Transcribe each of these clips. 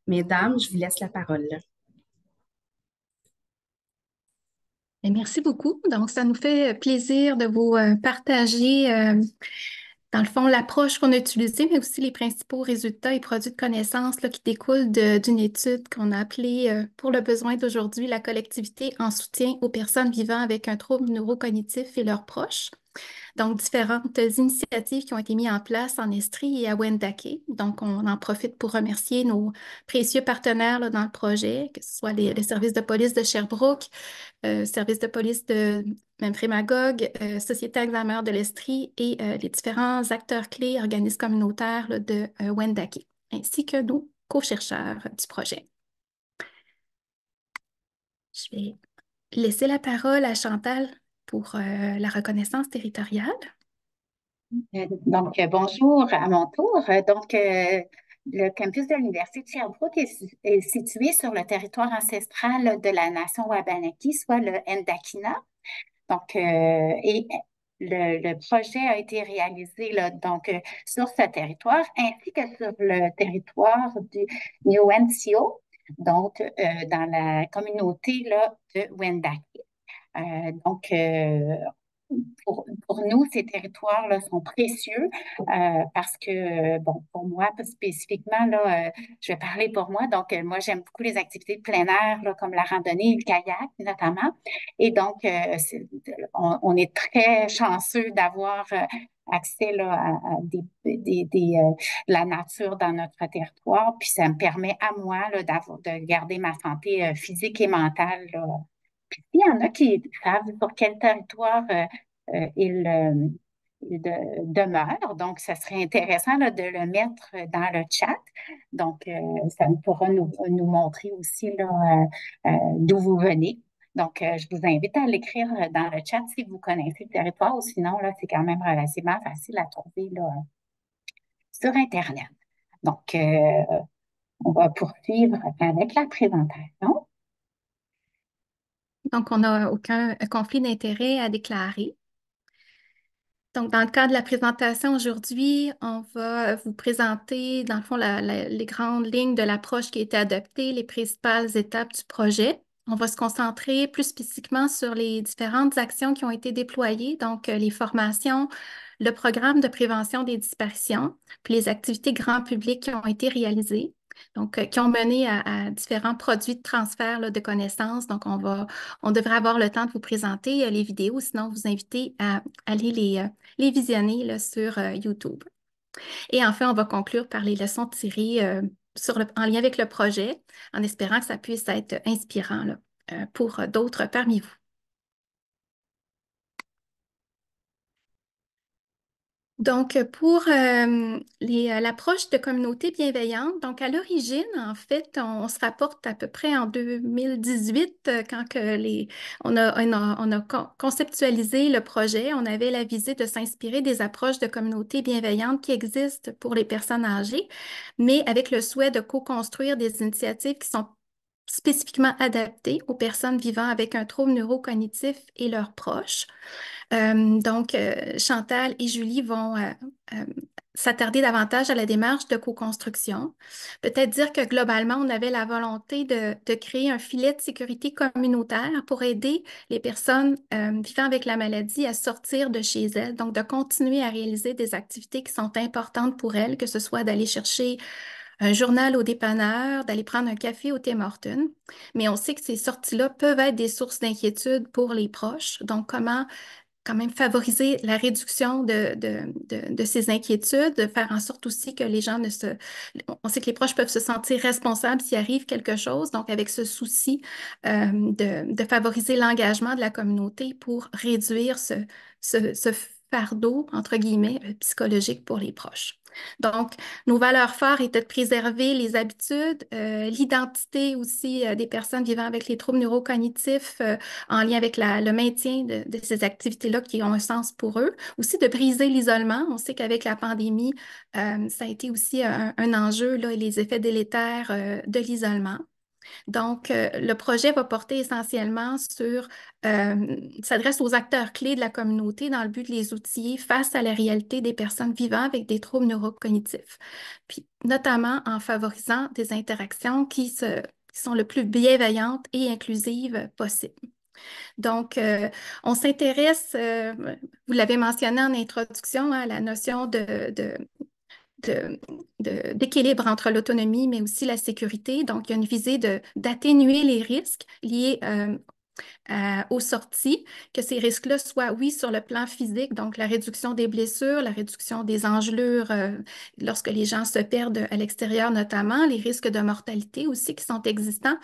Mesdames, je vous laisse la parole. Et merci beaucoup. Donc, ça nous fait plaisir de vous partager, dans le fond, l'approche qu'on a utilisée, mais aussi les principaux résultats et produits de connaissances là, qui découlent d'une étude qu'on a appelée, pour le besoin d'aujourd'hui, la collectivité en soutien aux personnes vivant avec un trouble neurocognitif et leurs proches. Donc, différentes initiatives qui ont été mises en place en Estrie et à Wendake. Donc, on en profite pour remercier nos précieux partenaires là, dans le projet, que ce soit les services de police de Sherbrooke, service de police de Memphremagog, Société examineur de l'Estrie et les différents acteurs clés, organismes communautaires là, de Wendake, ainsi que nos co-chercheurs du projet. Je vais laisser la parole à Chantal pour la reconnaissance territoriale. Bonjour à mon tour. Le campus de l'Université de Sherbrooke est situé sur le territoire ancestral de la nation Wabanaki, soit le Ndakina. Et le projet a été réalisé sur ce territoire ainsi que sur le territoire du New-NCO, dans la communauté là, de Wendake. Euh, donc, euh, pour nous, ces territoires-là sont précieux parce que, bon, pour moi, spécifiquement, je vais parler pour moi. Moi, j'aime beaucoup les activités de plein air, là, comme la randonnée, le kayak, notamment. Et donc, on est très chanceux d'avoir accès là, à la nature dans notre territoire. Puis, ça me permet à moi là, de garder ma santé physique et mentale là. Il y en a qui savent sur quel territoire il demeure. Donc, ça serait intéressant là, de le mettre dans le chat. Ça pourra nous montrer aussi là, d'où vous venez. Je vous invite à l'écrire dans le chat si vous connaissez le territoire ou sinon, là, c'est quand même relativement facile à trouver là, sur Internet. Donc, euh, on va poursuivre avec la présentation. Donc, on n'a aucun conflit d'intérêt à déclarer. Donc, dans le cadre de la présentation aujourd'hui, on va vous présenter, dans le fond, les grandes lignes de l'approche qui a été adoptée, les principales étapes du projet. On va se concentrer plus spécifiquement sur les différentes actions qui ont été déployées, donc les formations, le programme de prévention des disparitions, puis les activités grand public qui ont été réalisées, donc qui ont mené à différents produits de transfert là, de connaissances. Donc, on devrait avoir le temps de vous présenter les vidéos, sinon vous inviter à aller les visionner là, sur YouTube. Et enfin, on va conclure par les leçons tirées en lien avec le projet, en espérant que ça puisse être inspirant là, pour d'autres parmi vous. Donc, pour l'approche de communauté bienveillante, donc à l'origine, en fait, on se rapporte à peu près en 2018, quand on a conceptualisé le projet. On avait la visée de s'inspirer des approches de communauté bienveillante qui existent pour les personnes âgées, mais avec le souhait de co-construire des initiatives qui sont spécifiquement adaptées aux personnes vivant avec un trouble neurocognitif et leurs proches. Chantal et Julie vont euh, s'attarder davantage à la démarche de co-construction. Peut-être dire que globalement, on avait la volonté de créer un filet de sécurité communautaire pour aider les personnes vivant avec la maladie à sortir de chez elles, donc de continuer à réaliser des activités qui sont importantes pour elles, que ce soit d'aller chercher un journal au dépanneur, d'aller prendre un café au Tim Hortons. Mais on sait que ces sorties-là peuvent être des sources d'inquiétude pour les proches. Donc, comment quand même favoriser la réduction de ces inquiétudes, de faire en sorte aussi que les gens ne se... On sait que les proches peuvent se sentir responsables s'il arrive quelque chose, donc avec ce souci de favoriser l'engagement de la communauté pour réduire ce fardeau, entre guillemets, psychologique pour les proches. Donc, nos valeurs phares étaient de préserver les habitudes, l'identité aussi des personnes vivant avec les troubles neurocognitifs, en lien avec le maintien de ces activités-là qui ont un sens pour eux. Aussi de briser l'isolement. On sait qu'avec la pandémie, ça a été aussi un enjeu, là, et les effets délétères de l'isolement. Donc, le projet va porter essentiellement s'adresse aux acteurs clés de la communauté dans le but de les outiller face à la réalité des personnes vivant avec des troubles neurocognitifs. Puis, notamment en favorisant des interactions qui sont le plus bienveillantes et inclusives possible. Donc, on s'intéresse, vous l'avez mentionné en introduction, à la notion d'équilibre entre l'autonomie, mais aussi la sécurité. Donc, il y a une visée d'atténuer les risques liés aux sorties, que ces risques-là soient, oui, sur le plan physique, donc la réduction des blessures, la réduction des engelures lorsque les gens se perdent à l'extérieur notamment, les risques de mortalité aussi qui sont existants,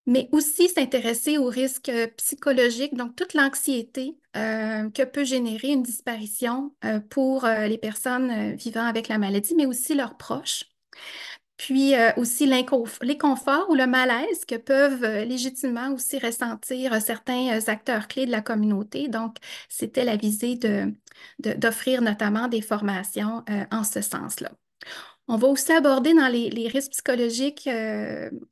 mais aussi s'intéresser aux risques psychologiques, donc toute l'anxiété que peut générer une disparition pour les personnes vivant avec la maladie, mais aussi leurs proches. Puis aussi l'inconfort ou le malaise que peuvent légitimement aussi ressentir certains acteurs clés de la communauté. Donc, c'était la visée d'offrir notamment des formations en ce sens-là. On va aussi aborder dans les risques psychologiques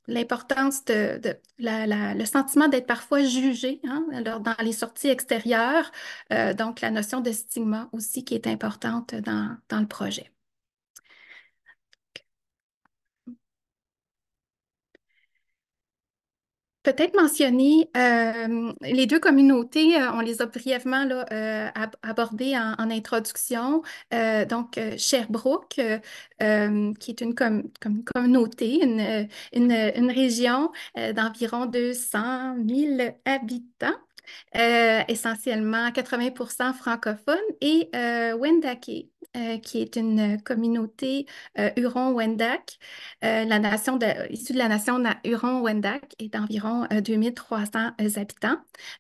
l'importance le sentiment d'être parfois jugé hein, dans les sorties extérieures, donc la notion de stigma aussi qui est importante dans le projet. Peut-être mentionner les deux communautés, on les a brièvement là, abordées en introduction. Sherbrooke, qui est une communauté, une région d'environ 200 000 habitants, essentiellement 80% francophones, et Wendake, qui est une communauté Huron-Wendat. Issue de la nation Huron-Wendat est d'environ 2300 habitants.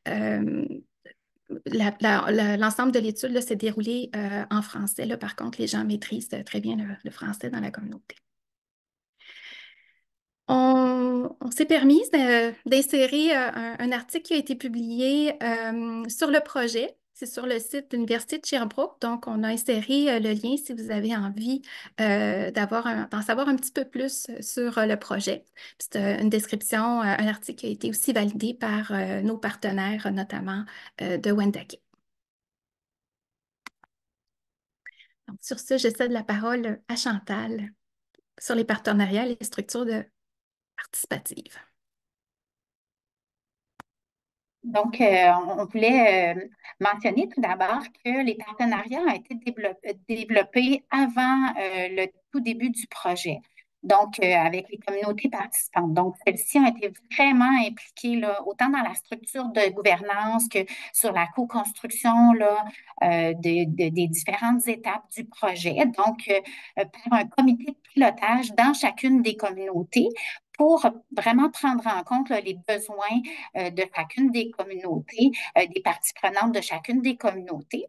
Euh, L'ensemble de l'étude s'est déroulé en français. Là, par contre, les gens maîtrisent très bien le français dans la communauté. On s'est permis d'insérer un article qui a été publié sur le projet. C'est sur le site de l'Université de Sherbrooke. Donc, on a inséré le lien si vous avez envie d'en savoir un petit peu plus sur le projet. C'est une description, un article qui a été aussi validé par nos partenaires, notamment de Wendake. Donc, sur ce, je cède la parole à Chantal sur les partenariats et les structures participatives. Donc, on voulait mentionner tout d'abord que les partenariats ont été développés avant le tout début du projet, donc avec les communautés participantes. Donc, celles-ci ont été vraiment impliquées là, autant dans la structure de gouvernance que sur la co-construction là, des différentes étapes du projet. Donc, par un comité de pilotage dans chacune des communautés pour vraiment prendre en compte là, les besoins de chacune des communautés, des parties prenantes de chacune des communautés.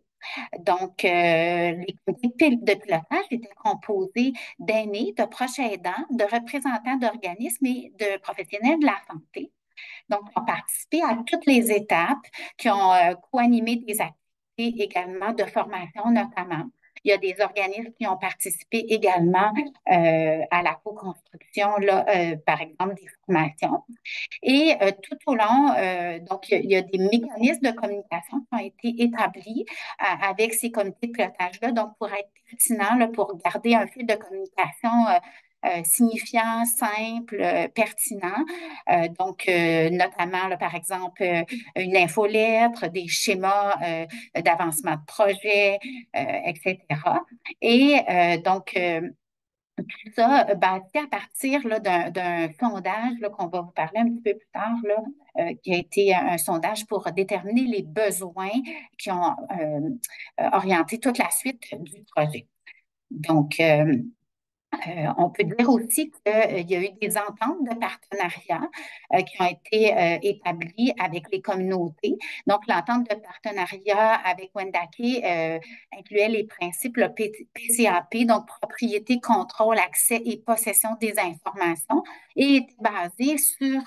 Donc, les comités de pilotage étaient composés d'aînés, de proches aidants, de représentants d'organismes et de professionnels de la santé. Donc, ils ont participé à toutes les étapes, qui ont co-animé des activités également de formation notamment. Il y a des organismes qui ont participé également à la co-construction, par exemple, des formations. Et tout au long, donc, il y a des mécanismes de communication qui ont été établis avec ces comités de pilotage-là, donc pour être pertinent, là, pour garder un fil de communication signifiant, simple, pertinent. Donc, notamment, là, par exemple, une infolettre, des schémas d'avancement de projet, etc. Et donc, tout ça bâti à partir là, d'un sondage là, qu'on va vous parler un petit peu plus tard, là, qui a été un sondage pour déterminer les besoins qui ont orienté toute la suite du projet. Donc, on peut dire aussi qu'il y a eu des ententes de partenariat qui ont été établies avec les communautés. Donc, l'entente de partenariat avec Wendake incluait les principes le PCAP, donc propriété, contrôle, accès et possession des informations, et était basée sur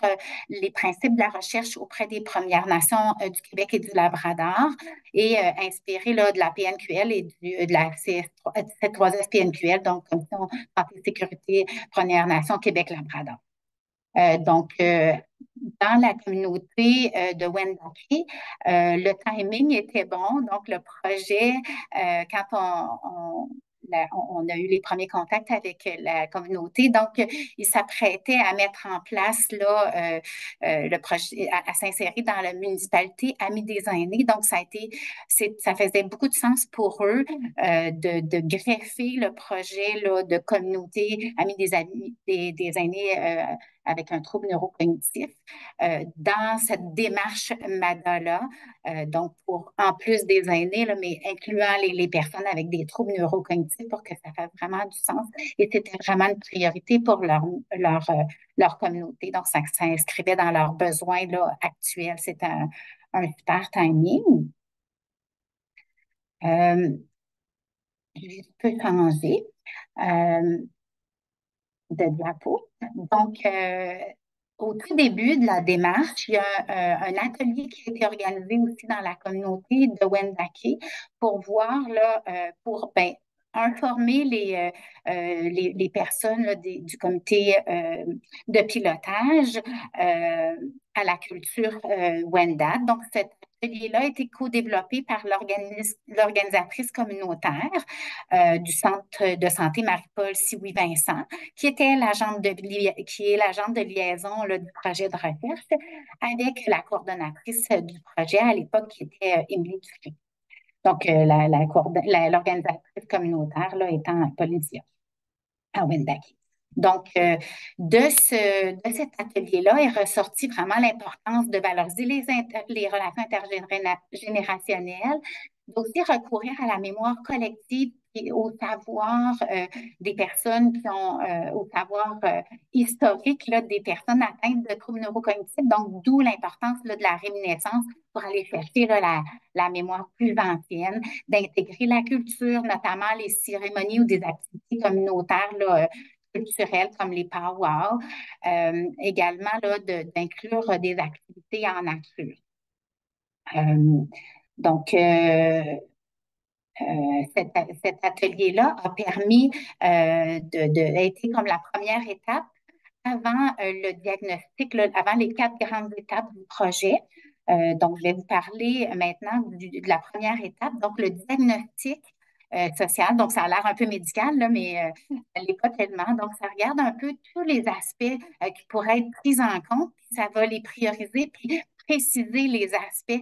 les principes de la recherche auprès des Premières Nations du Québec et du Labrador, et inspiré là, de la PNQL et de la C3S PNQL, donc Commission santé, sécurité, Première Nation, Québec-Labrador. Donc, dans la communauté de Wendake, le timing était bon. Donc, le projet, quand on a eu les premiers contacts avec la communauté. Donc, ils s'apprêtaient à mettre en place là, le projet, à s'insérer dans la municipalité Amis des aînés. Donc, ça faisait beaucoup de sens pour eux de greffer le projet là, de communauté Amis des aînés avec un trouble neurocognitif dans cette démarche MADA-là. Donc, en plus des aînés, là, mais incluant les personnes avec des troubles neurocognitifs pour que ça fasse vraiment du sens. Et c'était vraiment une priorité pour leur communauté. Donc, ça s'inscrivait dans leurs besoins là, actuels. C'était un super timing. Je peux changer de diapo. Donc, au tout début de la démarche, il y a un atelier qui a été organisé aussi dans la communauté de Wendake pour voir, là, pour informer les personnes là, du comité de pilotage à la culture Wendat. Donc, cet atelier-là a été co-développé par l'organisatrice communautaire du Centre de santé Marie-Paul Sioui-Vincent, qui est l'agente de liaison là, du projet de recherche, avec la coordonnatrice du projet à l'époque, qui était Émilie Dufresne. Donc, l'organisatrice communautaire là, étant Pauline Dion à Wendake. Donc, de cet atelier-là est ressorti vraiment l'importance de valoriser les relations intergénérationnelles, d'aussi recourir à la mémoire collective et au savoir des personnes qui ont, au savoir historique là, des personnes atteintes de troubles neurocognitifs, donc d'où l'importance là, de la réminiscence pour aller chercher là, la mémoire plus ancienne, d'intégrer la culture, notamment les cérémonies ou des activités communautaires là, culturelles comme les powwows, également d'inclure des activités en nature. Donc, cet atelier-là a permis été comme la première étape avant le diagnostic, là, avant les 4 grandes étapes du projet. Donc, je vais vous parler maintenant de la première étape, donc le diagnostic social. Donc, ça a l'air un peu médical, là, mais ça ne l'est pas tellement. Donc, ça regarde un peu tous les aspects qui pourraient être pris en compte, puis ça va les prioriser, puis préciser les aspects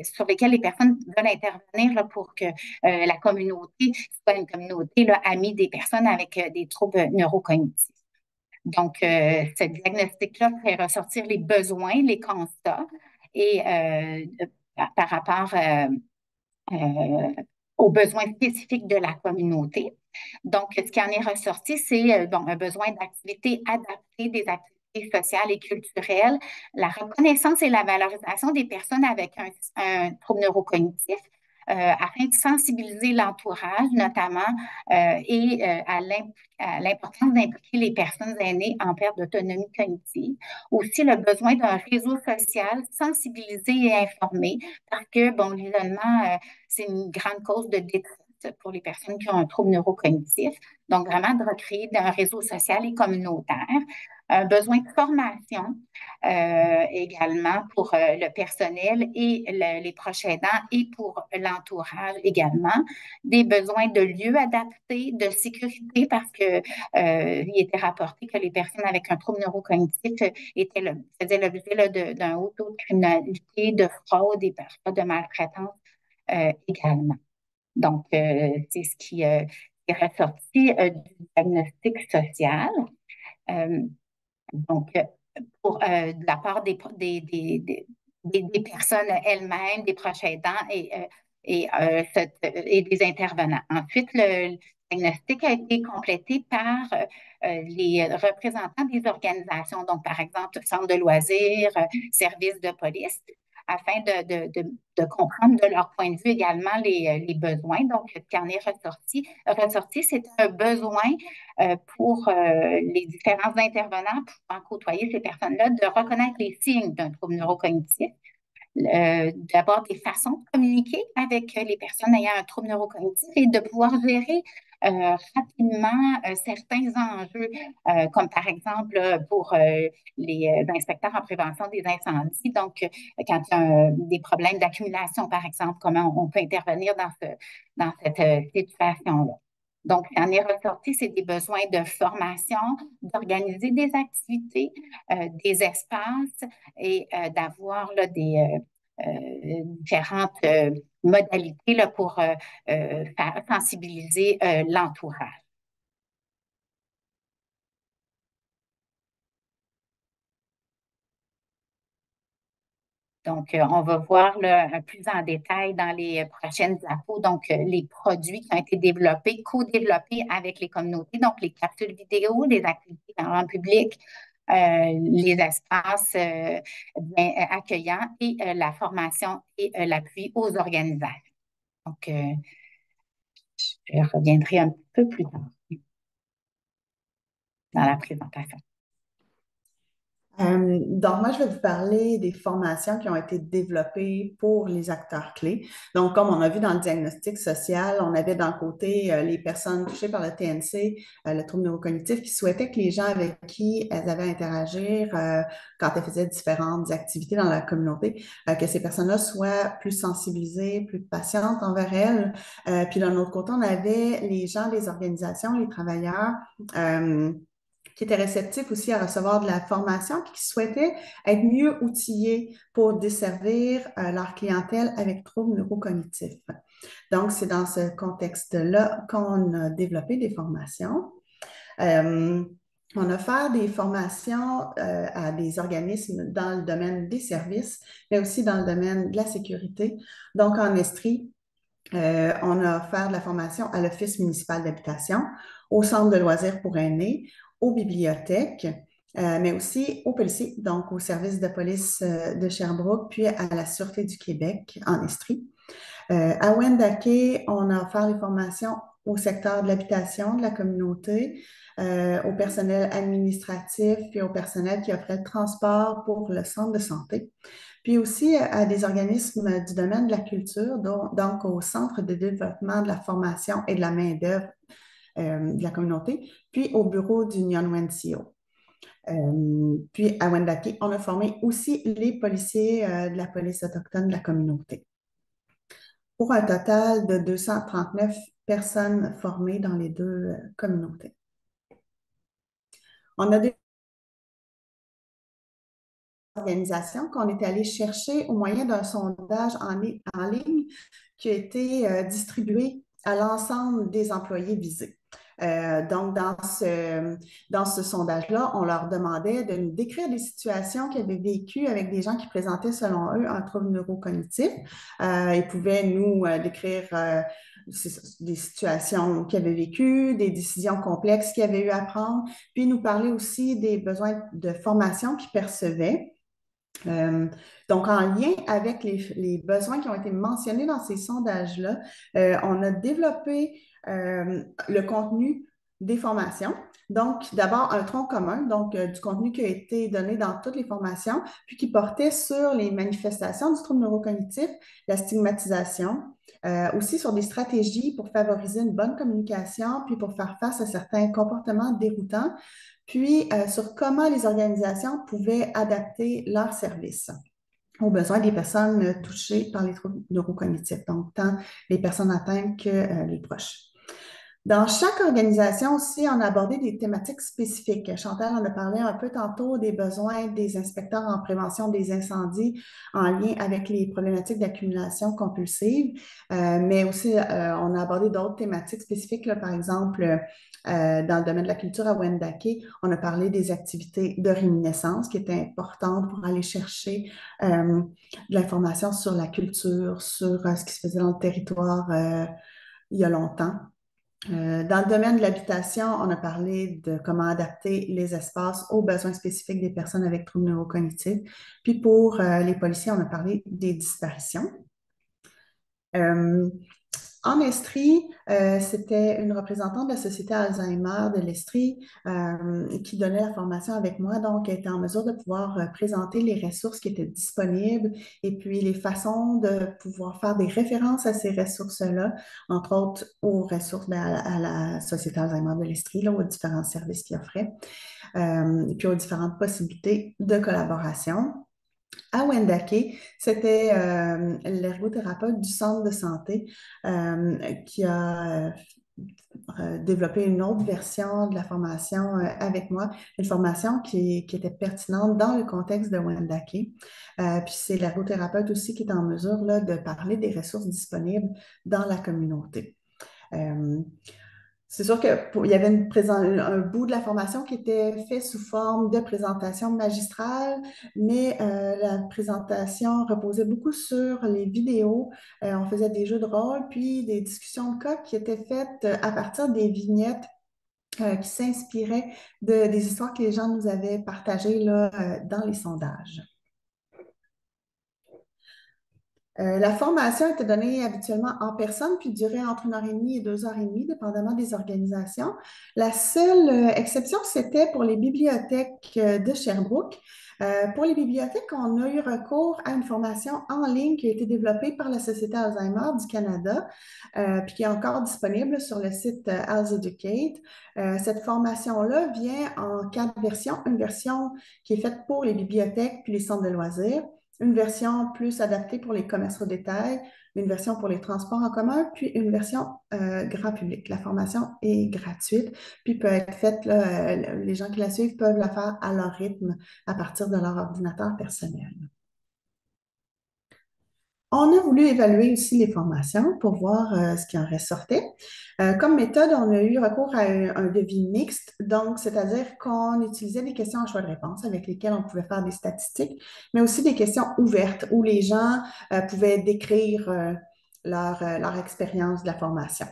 sur lesquels les personnes veulent intervenir là, pour que la communauté soit une communauté là, amie des personnes avec des troubles neurocognitifs. Donc, ce diagnostic-là fait ressortir les besoins, les constats et par rapport aux besoins spécifiques de la communauté. Donc, ce qui en est ressorti, c'est un besoin d'activités adaptées, des activités sociales et culturelles, la reconnaissance et la valorisation des personnes avec un trouble neurocognitif, afin de sensibiliser l'entourage, notamment, et à l'importance d'impliquer les personnes aînées en perte d'autonomie cognitive. Aussi, le besoin d'un réseau social sensibilisé et informé, parce que, bon, l'isolement, c'est une grande cause de détresse pour les personnes qui ont un trouble neurocognitif. Donc, vraiment de recréer un réseau social et communautaire. Un besoin de formation également pour le personnel et les proches aidants et pour l'entourage également. Des besoins de lieux adaptés, de sécurité, parce que il était rapporté que les personnes avec un trouble neurocognitif faisaient l'objet d'un haut taux de criminalité, de fraude et parfois de maltraitance également. Donc, c'est ce qui est ressorti du diagnostic social. Donc, de la part des personnes elles-mêmes, des proches aidants et des intervenants. Ensuite, le diagnostic a été complété par les représentants des organisations, donc par exemple, centre de loisirs, services de police, afin de comprendre de leur point de vue également les besoins. Donc, ce qui en est ressorti, c'est un besoin pour les différents intervenants pouvant côtoyer ces personnes-là de reconnaître les signes d'un trouble neurocognitif, d'avoir des façons de communiquer avec les personnes ayant un trouble neurocognitif et de pouvoir gérer rapidement certains enjeux, comme par exemple pour les inspecteurs en prévention des incendies. Donc, quand il y a des problèmes d'accumulation, par exemple, comment on peut intervenir dans cette situation-là. Donc, en est ressorti, c'est des besoins de formation, d'organiser des activités, des espaces et d'avoir là, des différentes modalités là, pour faire sensibiliser l'entourage. Donc, on va voir là, plus en détail dans les prochaines appos, donc les produits qui ont été développés, co-développés avec les communautés, donc les capsules vidéo, les activités en public, les espaces bien accueillants et la formation et l'appui aux organisations. Donc, je reviendrai un peu plus tard dans la présentation. Donc, moi, je vais vous parler des formations qui ont été développées pour les acteurs clés. Donc, comme on a vu dans le diagnostic social, on avait d'un côté les personnes touchées par le TNC, le trouble neurocognitif, qui souhaitaient que les gens avec qui elles avaient à interagir quand elles faisaient différentes activités dans la communauté, que ces personnes-là soient plus sensibilisées, plus patientes envers elles. Puis d'un autre côté, on avait les gens, les organisations, les travailleurs. Qui étaient réceptifs aussi à recevoir de la formation, puis qui souhaitaient être mieux outillés pour desservir leur clientèle avec troubles neurocognitifs. Donc, c'est dans ce contexte-là qu'on a développé des formations. On a offert des formations à des organismes dans le domaine des services, mais aussi dans le domaine de la sécurité. Donc, en Estrie, on a offert de la formation à l'Office municipal d'habitation, au Centre de loisirs pour aînés, aux bibliothèques, mais aussi aux policiers, donc au service de police de Sherbrooke, puis à la Sûreté du Québec en Estrie. À Wendake, on a offert les formations au secteur de l'habitation, de la communauté, au personnel administratif, puis au personnel qui offrait le transport pour le centre de santé. Puis aussi à des organismes du domaine de la culture, donc au Centre de développement de la formation et de la main-d'œuvre de la communauté, puis au bureau du NCO. Puis à Wendake, on a formé aussi les policiers de la police autochtone de la communauté. Pour un total de 239 personnes formées dans les deux communautés. On a des organisations qu'on est allé chercher au moyen d'un sondage en ligne qui a été distribué à l'ensemble des employés visés. Donc, dans ce sondage-là, on leur demandait de nous décrire des situations qu'ils avaient vécues avec des gens qui présentaient, selon eux, un trouble neurocognitif. Ils pouvaient nous décrire des situations qu'ils avaient vécues, des décisions complexes qu'ils avaient eu à prendre, puis nous parler aussi des besoins de formation qu'ils percevaient. Donc, en lien avec les besoins qui ont été mentionnés dans ces sondages-là, on a développé le contenu des formations. Donc, d'abord, un tronc commun, donc du contenu qui a été donné dans toutes les formations, puis qui portait sur les manifestations du trouble neurocognitif, la stigmatisation, aussi sur des stratégies pour favoriser une bonne communication, puis pour faire face à certains comportements déroutants, puis sur comment les organisations pouvaient adapter leurs services aux besoins des personnes touchées par les troubles neurocognitifs, donc tant les personnes atteintes que les proches. Dans chaque organisation aussi, on a abordé des thématiques spécifiques. Chantal en a parlé un peu tantôt des besoins des inspecteurs en prévention des incendies en lien avec les problématiques d'accumulation compulsive, mais aussi on a abordé d'autres thématiques spécifiques, là, par exemple, dans le domaine de la culture à Wendake, on a parlé des activités de réminiscence qui étaient importantes pour aller chercher de l'information sur la culture, sur ce qui se faisait dans le territoire il y a longtemps. Dans le domaine de l'habitation, on a parlé de comment adapter les espaces aux besoins spécifiques des personnes avec troubles neurocognitifs. Puis pour les policiers, on a parlé des disparitions. En Estrie, c'était une représentante de la Société Alzheimer de l'Estrie qui donnait la formation avec moi, donc elle était en mesure de pouvoir présenter les ressources qui étaient disponibles et puis les façons de pouvoir faire des références à ces ressources-là, entre autres aux ressources à la Société Alzheimer de l'Estrie, là, aux différents services qu'ils offraient, et puis aux différentes possibilités de collaboration. À Wendake, c'était l'ergothérapeute du centre de santé qui a développé une autre version de la formation avec moi, une formation qui était pertinente dans le contexte de Wendake. Puis c'est l'ergothérapeute aussi qui est en mesure là, de parler des ressources disponibles dans la communauté. C'est sûr qu'il y avait un bout de la formation qui était fait sous forme de présentation magistrale, mais la présentation reposait beaucoup sur les vidéos. On faisait des jeux de rôle, puis des discussions de cas qui étaient faites à partir des vignettes qui s'inspiraient des histoires que les gens nous avaient partagées là, dans les sondages. La formation était donnée habituellement en personne, puis durait entre 1h30 et 2h30, dépendamment des organisations. La seule exception, c'était pour les bibliothèques de Sherbrooke. Pour les bibliothèques, on a eu recours à une formation en ligne qui a été développée par la Société Alzheimer du Canada, puis qui est encore disponible sur le site AlzEducate. Cette formation-là vient en 4 versions. Une version qui est faite pour les bibliothèques puis les centres de loisirs, une version plus adaptée pour les commerces au détail, une version pour les transports en commun, puis une version grand public. La formation est gratuite, puis peut être faite, là, les gens qui la suivent peuvent la faire à leur rythme à partir de leur ordinateur personnel. On a voulu évaluer aussi les formations pour voir ce qui en ressortait. Comme méthode, on a eu recours à un devis mixte, donc c'est-à-dire qu'on utilisait des questions à choix de réponse avec lesquelles on pouvait faire des statistiques, mais aussi des questions ouvertes où les gens pouvaient décrire leur expérience de la formation.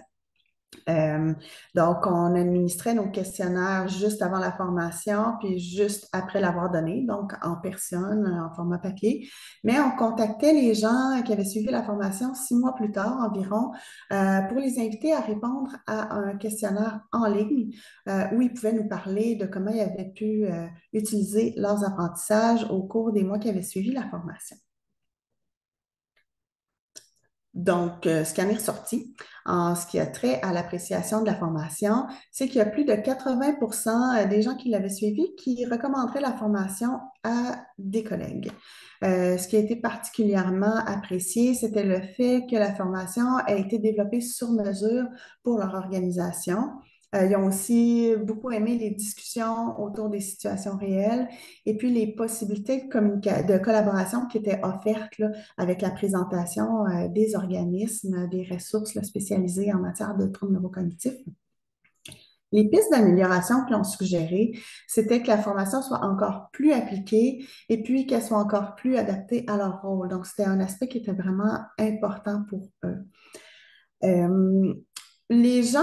Donc, on administrait nos questionnaires juste avant la formation, puis juste après l'avoir donné, donc en personne, en format papier. Mais on contactait les gens qui avaient suivi la formation 6 mois plus tard environ pour les inviter à répondre à un questionnaire en ligne où ils pouvaient nous parler de comment ils avaient pu utiliser leurs apprentissages au cours des mois qui avaient suivi la formation. Donc, ce qui en est ressorti en ce qui a trait à l'appréciation de la formation, c'est qu'il y a plus de 80% des gens qui l'avaient suivi qui recommanderaient la formation à des collègues. Ce qui a été particulièrement apprécié, c'était le fait que la formation a été développée sur mesure pour leur organisation. Ils ont aussi beaucoup aimé les discussions autour des situations réelles et puis les possibilités de collaboration qui étaient offertes là, avec la présentation des organismes, des ressources là, spécialisées en matière de troubles neurocognitifs. Les pistes d'amélioration qu'ils ont suggérées, c'était que la formation soit encore plus appliquée et puis qu'elle soit encore plus adaptée à leur rôle. Donc, c'était un aspect qui était vraiment important pour eux. Les gens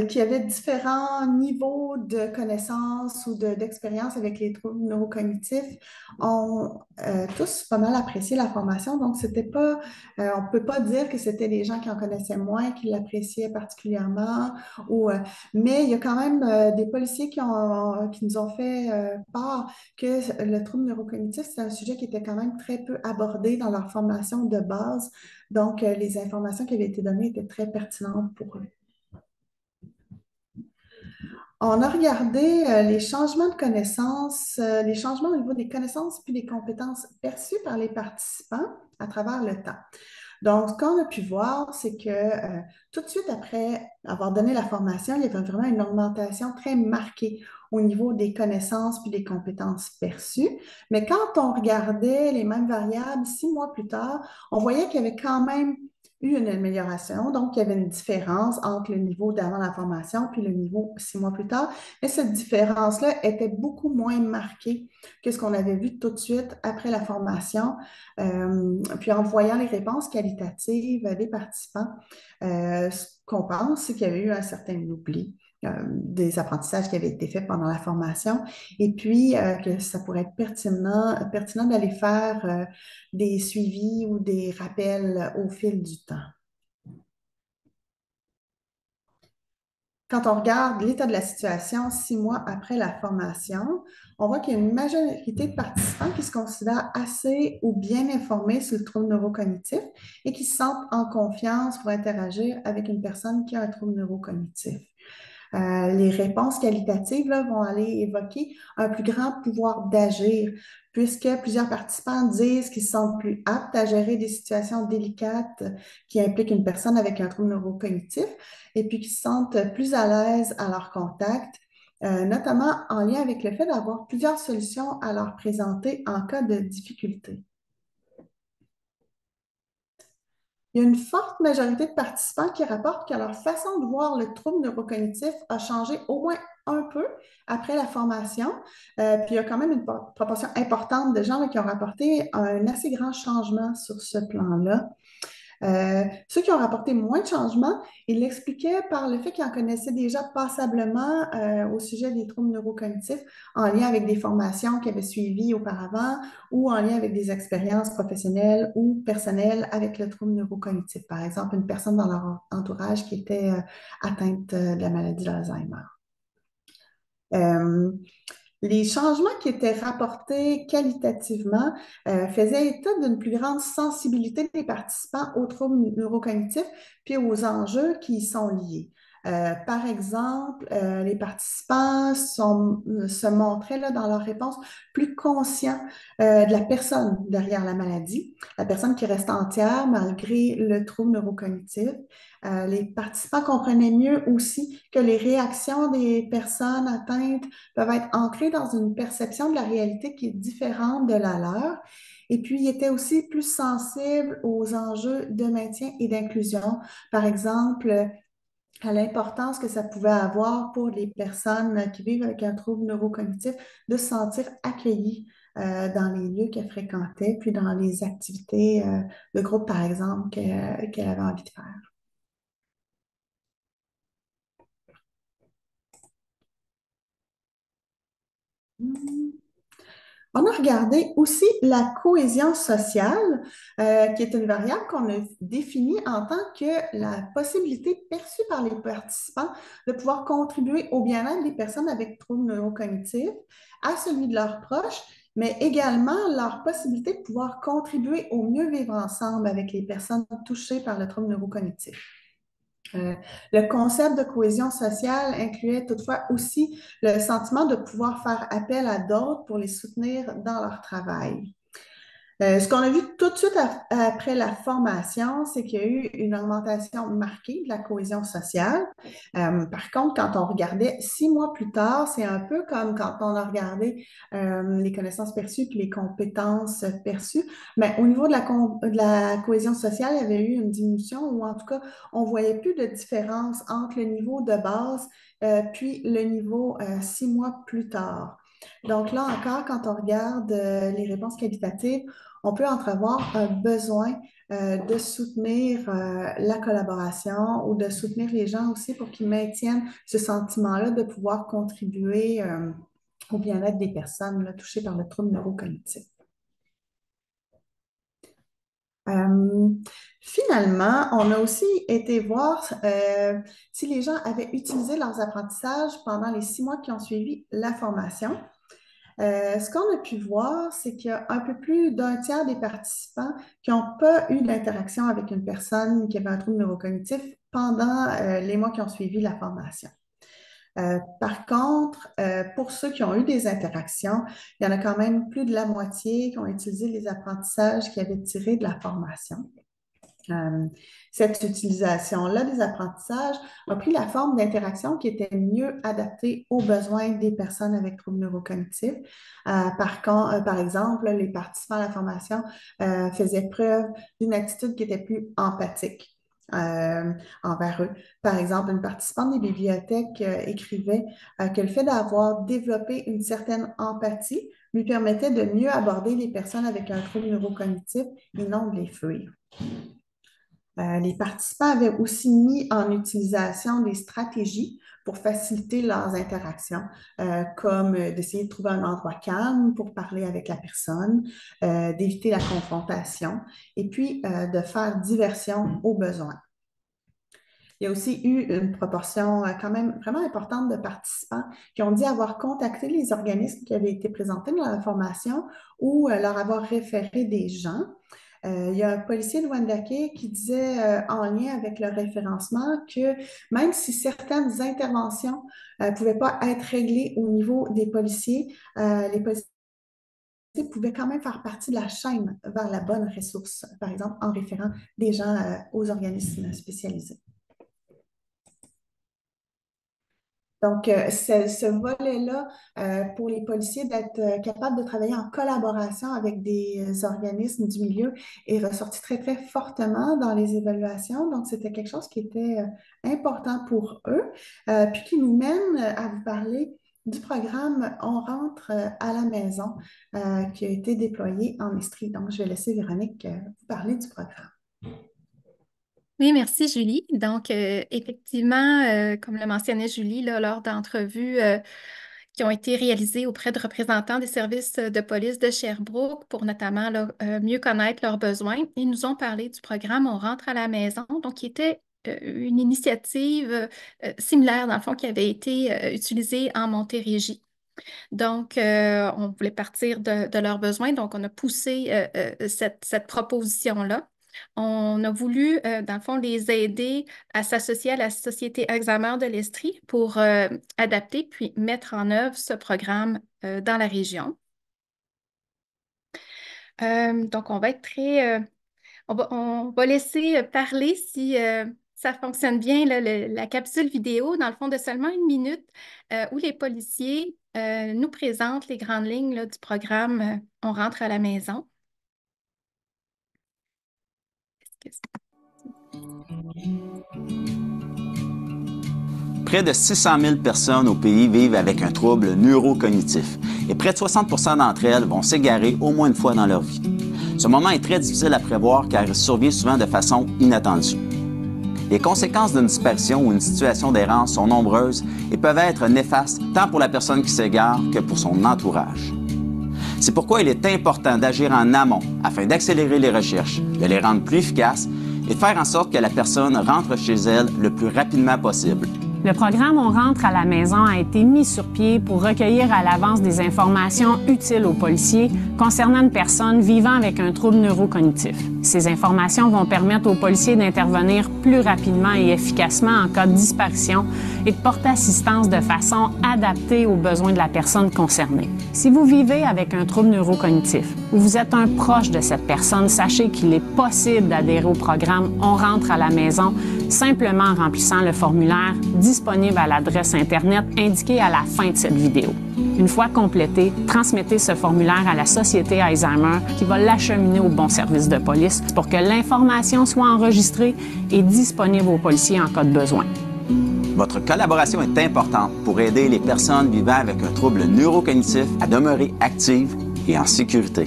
qui avaient différents niveaux de connaissances ou d'expérience avec les troubles neurocognitifs ont tous pas mal apprécié la formation. Donc, c'était pas, on ne peut pas dire que c'était des gens qui en connaissaient moins, qui l'appréciaient particulièrement. Mais il y a quand même des policiers qui nous ont fait part que le trouble neurocognitif, c'est un sujet qui était quand même très peu abordé dans leur formation de base. Donc, les informations qui avaient été données étaient très pertinentes pour eux. On a regardé les changements de connaissances, les changements au niveau des connaissances puis des compétences perçues par les participants à travers le temps. Donc, ce qu'on a pu voir, c'est que tout de suite après avoir donné la formation, il y avait vraiment une augmentation très marquée au niveau des connaissances puis des compétences perçues. Mais quand on regardait les mêmes variables 6 mois plus tard, on voyait qu'il y avait quand même eu une amélioration. Donc, il y avait une différence entre le niveau d'avant la formation puis le niveau 6 mois plus tard. Mais cette différence-là était beaucoup moins marquée que ce qu'on avait vu tout de suite après la formation. Puis en voyant les réponses qualitatives des participants, ce qu'on pense, c'est qu'il y avait eu un certain oubli des apprentissages qui avaient été faits pendant la formation et puis que ça pourrait être pertinent d'aller faire des suivis ou des rappels au fil du temps. quand on regarde l'état de la situation 6 mois après la formation, on voit qu'il y a une majorité de participants qui se considèrent assez ou bien informés sur le trouble neurocognitif et qui se sentent en confiance pour interagir avec une personne qui a un trouble neurocognitif. Les réponses qualitatives là, vont aller évoquer un plus grand pouvoir d'agir, puisque plusieurs participants disent qu'ils se sentent plus aptes à gérer des situations délicates qui impliquent une personne avec un trouble neurocognitif, et puis qu'ils se sentent plus à l'aise à leur contact, notamment en lien avec le fait d'avoir plusieurs solutions à leur présenter en cas de difficulté. Il y a une forte majorité de participants qui rapportent que leur façon de voir le trouble neurocognitif a changé au moins un peu après la formation. Puis il y a quand même une proportion importante de gens là, qui ont rapporté un assez grand changement sur ce plan-là. Ceux qui ont rapporté moins de changements, ils l'expliquaient par le fait qu'ils en connaissaient déjà passablement au sujet des troubles neurocognitifs en lien avec des formations qu'ils avaient suivies auparavant ou en lien avec des expériences professionnelles ou personnelles avec le trouble neurocognitif. Par exemple, une personne dans leur entourage qui était atteinte de la maladie d'Alzheimer. Les changements qui étaient rapportés qualitativement faisaient état d'une plus grande sensibilité des participants aux troubles neurocognitifs puis aux enjeux qui y sont liés. Par exemple, les participants se montraient là, dans leur réponse plus conscients de la personne derrière la maladie, la personne qui reste entière malgré le trouble neurocognitif. Les participants comprenaient mieux aussi que les réactions des personnes atteintes peuvent être ancrées dans une perception de la réalité qui est différente de la leur. Et puis, ils étaient aussi plus sensibles aux enjeux de maintien et d'inclusion. Par exemple, à l'importance que ça pouvait avoir pour les personnes qui vivent avec un trouble neurocognitif de se sentir accueillies dans les lieux qu'elles fréquentaient, puis dans les activités de groupe, par exemple, qu'elle avait envie de faire. On a regardé aussi la cohésion sociale, qui est une variable qu'on a définie en tant que la possibilité perçue par les participants de pouvoir contribuer au bien-être des personnes avec troubles neurocognitifs, à celui de leurs proches, mais également leur possibilité de pouvoir contribuer au mieux vivre ensemble avec les personnes touchées par le trouble neurocognitif. Le concept de cohésion sociale incluait toutefois aussi le sentiment de pouvoir faire appel à d'autres pour les soutenir dans leur travail. Ce qu'on a vu tout de suite après la formation, c'est qu'il y a eu une augmentation marquée de la cohésion sociale. Par contre, quand on regardait 6 mois plus tard, c'est un peu comme quand on a regardé les connaissances perçues et les compétences perçues. Mais au niveau de la cohésion sociale, il y avait eu une diminution ou en tout cas, on ne voyait plus de différence entre le niveau de base puis le niveau 6 mois plus tard. Donc là encore, quand on regarde les réponses qualitatives, on peut entrevoir un besoin de soutenir la collaboration ou de soutenir les gens aussi pour qu'ils maintiennent ce sentiment-là de pouvoir contribuer au bien-être des personnes là, touchées par le trouble neurocognitif. Finalement, on a aussi été voir si les gens avaient utilisé leurs apprentissages pendant les 6 mois qui ont suivi la formation. Ce qu'on a pu voir, c'est qu'il y a un peu plus d'un tiers des participants qui n'ont pas eu d'interaction avec une personne qui avait un trouble neurocognitif pendant les mois qui ont suivi la formation. Par contre, pour ceux qui ont eu des interactions, il y en a quand même plus de la moitié qui ont utilisé les apprentissages qu'ils avaient tirés de la formation. Cette utilisation-là des apprentissages a pris la forme d'interactions qui étaient mieux adaptées aux besoins des personnes avec troubles neurocognitifs. Par exemple, les participants à la formation faisaient preuve d'une attitude qui était plus empathique envers eux. Par exemple, une participante des bibliothèques écrivait que le fait d'avoir développé une certaine empathie lui permettait de mieux aborder les personnes avec un trouble neurocognitif et non de les fuir. Les participants avaient aussi mis en utilisation des stratégies pour faciliter leurs interactions, comme d'essayer de trouver un endroit calme pour parler avec la personne, d'éviter la confrontation et puis de faire diversion aux besoins. Il y a aussi eu une proportion quand même vraiment importante de participants qui ont dit avoir contacté les organismes qui avaient été présentés dans la formation ou leur avoir référé des gens. Il y a un policier de Wendake qui disait en lien avec le référencement que même si certaines interventions ne pouvaient pas être réglées au niveau des policiers, les policiers pouvaient quand même faire partie de la chaîne vers la bonne ressource, par exemple en référant des gens aux organismes spécialisés. Donc, ce volet-là, pour les policiers, d'être capables de travailler en collaboration avec des organismes du milieu est ressorti très, très fortement dans les évaluations. Donc, c'était quelque chose qui était important pour eux. Puis qui nous mène à vous parler du programme On rentre à la maison qui a été déployé en Estrie. Donc, je vais laisser Véronique vous parler du programme. Oui, merci Julie. Donc, effectivement, comme le mentionnait Julie, là, lors d'entrevues qui ont été réalisées auprès de représentants des services de police de Sherbrooke pour notamment là, mieux connaître leurs besoins, ils nous ont parlé du programme On rentre à la maison, donc qui était une initiative similaire, dans le fond, qui avait été utilisée en Montérégie. Donc, on voulait partir de leurs besoins, donc on a poussé cette proposition-là. On a voulu, dans le fond, les aider à s'associer à la Société Alzheimer de l'Estrie pour adapter puis mettre en œuvre ce programme dans la région. Donc, on va être on va laisser parler si ça fonctionne bien, là, la capsule vidéo, dans le fond, de seulement 1 minute, où les policiers nous présentent les grandes lignes là, du programme On rentre à la maison. Près de 600 000 personnes au pays vivent avec un trouble neurocognitif et près de 60 % d'entre elles vont s'égarer au moins une fois dans leur vie. Ce moment est très difficile à prévoir car il survient souvent de façon inattendue. Les conséquences d'une disparition ou une situation d'errance sont nombreuses et peuvent être néfastes tant pour la personne qui s'égare que pour son entourage. C'est pourquoi il est important d'agir en amont afin d'accélérer les recherches, de les rendre plus efficaces et de faire en sorte que la personne rentre chez elle le plus rapidement possible. Le programme On rentre à la maison a été mis sur pied pour recueillir à l'avance des informations utiles aux policiers concernant une personne vivant avec un trouble neurocognitif. Ces informations vont permettre aux policiers d'intervenir plus rapidement et efficacement en cas de disparition et de porter assistance de façon adaptée aux besoins de la personne concernée. Si vous vivez avec un trouble neurocognitif ou vous êtes un proche de cette personne, sachez qu'il est possible d'adhérer au programme On rentre à la maison simplement en remplissant le formulaire disponible à l'adresse Internet indiquée à la fin de cette vidéo. Une fois complété, transmettez ce formulaire à la Société Alzheimer qui va l'acheminer au bon service de police pour que l'information soit enregistrée et disponible aux policiers en cas de besoin. Votre collaboration est importante pour aider les personnes vivant avec un trouble neurocognitif à demeurer actives et en sécurité.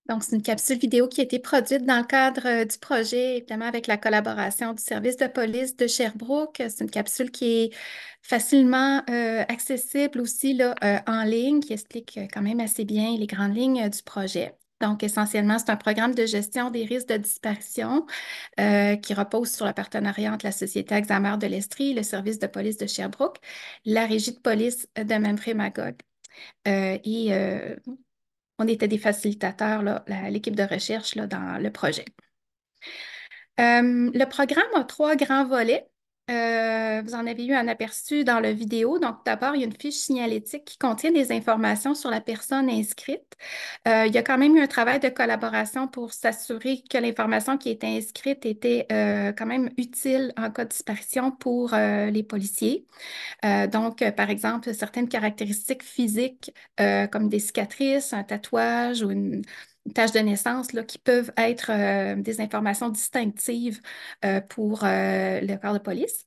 Donc, c'est une capsule vidéo qui a été produite dans le cadre du projet, évidemment avec la collaboration du service de police de Sherbrooke. C'est une capsule qui est facilement accessible aussi là, en ligne, qui explique quand même assez bien les grandes lignes du projet. Donc, essentiellement, c'est un programme de gestion des risques de disparition qui repose sur le partenariat entre la Société Alzheimer de l'Estrie, le service de police de Sherbrooke, la régie de police de Memphrey-Magog. On était des facilitateurs, l'équipe de recherche là, dans le projet. Le programme a 3 grands volets. Vous en avez eu un aperçu dans la vidéo. Donc, d'abord, il y a une fiche signalétique qui contient des informations sur la personne inscrite. Il y a quand même eu un travail de collaboration pour s'assurer que l'information qui était inscrite était quand même utile en cas de disparition pour les policiers. Donc, par exemple, certaines caractéristiques physiques comme des cicatrices, un tatouage ou une tache de naissance là, qui peuvent être des informations distinctives pour le corps de police.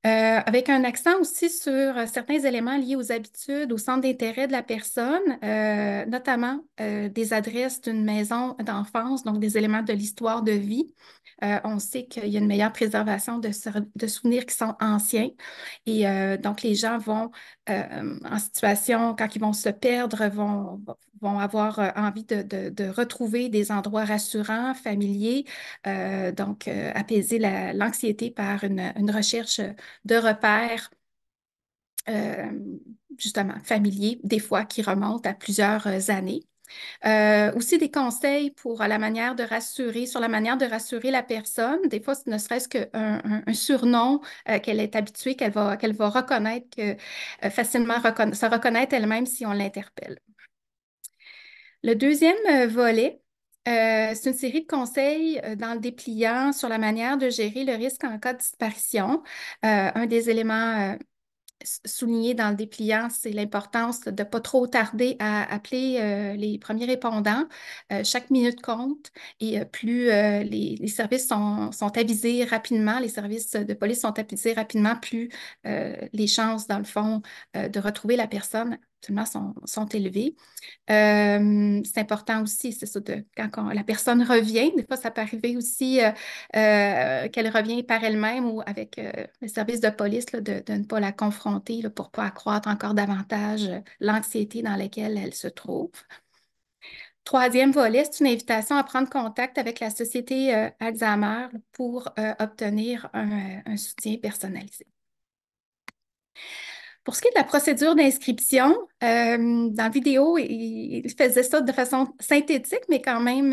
Avec un accent aussi sur certains éléments liés aux habitudes, au centre d'intérêt de la personne, notamment des adresses d'une maison d'enfance, donc des éléments de l'histoire de vie On sait qu'il y a une meilleure préservation de souvenirs qui sont anciens. Et donc, les gens vont, en situation, quand ils vont se perdre, vont avoir envie de retrouver des endroits rassurants, familiers, donc apaiser l'anxiété par une recherche de repères euh, justement familiers, des fois qui remontent à plusieurs années. Aussi des conseils pour la manière de rassurer, sur la manière de rassurer la personne. Des fois, ne serait-ce qu'un un surnom qu'elle est habituée, qu'elle va reconnaître, facilement se reconnaître elle-même si on l'interpelle. Le deuxième volet, c'est une série de conseils dans le dépliant sur la manière de gérer le risque en cas de disparition. Un des éléments souligné dans le dépliant, c'est l'importance de ne pas trop tarder à appeler les premiers répondants. Chaque minute compte et plus les services sont avisés rapidement, les services de police sont avisés rapidement, plus les chances, dans le fond, de retrouver la personne absolument sont élevées. C'est important aussi, c'est ça, quand la personne revient, des fois, ça peut arriver aussi qu'elle revient par elle-même ou avec le service de police, là, de ne pas la confronter là, pour ne pas accroître encore davantage l'anxiété dans laquelle elle se trouve. Troisième volet, c'est une invitation à prendre contact avec la société Alzheimer pour obtenir un soutien personnalisé. Pour ce qui est de la procédure d'inscription, dans la vidéo, il faisait ça de façon synthétique, mais quand même,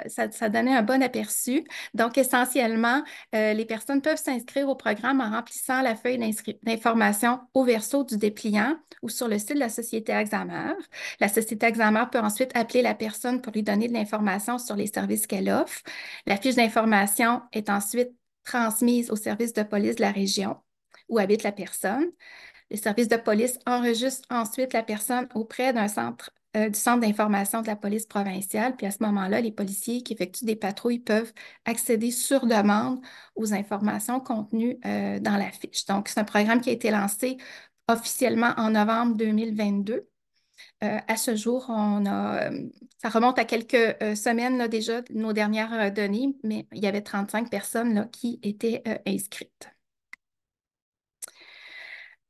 ça donnait un bon aperçu. Donc, essentiellement, les personnes peuvent s'inscrire au programme en remplissant la feuille d'information au verso du dépliant ou sur le site de la Société Alzheimer. La Société Alzheimer peut ensuite appeler la personne pour lui donner de l'information sur les services qu'elle offre. La fiche d'information est ensuite transmise au service de police de la région où habite la personne. Les services de police enregistrent ensuite la personne auprès du centre d'information de la police provinciale. Puis à ce moment-là, les policiers qui effectuent des patrouilles peuvent accéder sur demande aux informations contenues dans la fiche. Donc, c'est un programme qui a été lancé officiellement en novembre 2022. À ce jour, ça remonte à quelques semaines là, déjà, nos dernières données, mais il y avait 35 personnes là, qui étaient inscrites.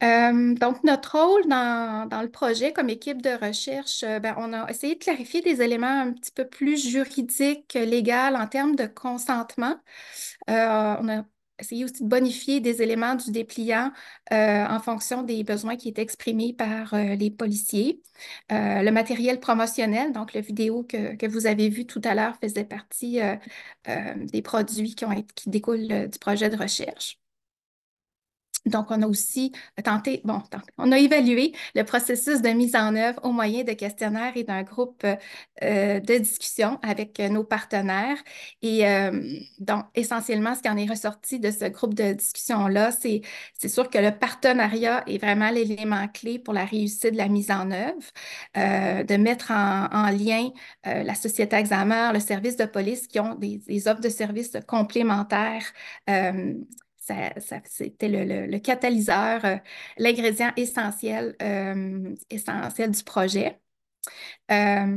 Donc, notre rôle dans le projet comme équipe de recherche, on a essayé de clarifier des éléments un petit peu plus juridiques, légaux en termes de consentement. On a essayé aussi de bonifier des éléments du dépliant en fonction des besoins qui étaient exprimés par les policiers. Le matériel promotionnel, donc la vidéo que vous avez vue tout à l'heure, faisait partie des produits qui découlent du projet de recherche. Donc, on a aussi on a évalué le processus de mise en œuvre au moyen de questionnaires et d'un groupe de discussion avec nos partenaires. Et donc, essentiellement, ce qui en est ressorti de ce groupe de discussion-là, c'est sûr que le partenariat est vraiment l'élément clé pour la réussite de la mise en œuvre, de mettre en lien la société Alzheimer, le service de police qui ont des offres de services complémentaires. C'était le catalyseur, l'ingrédient essentiel du projet. Voilà.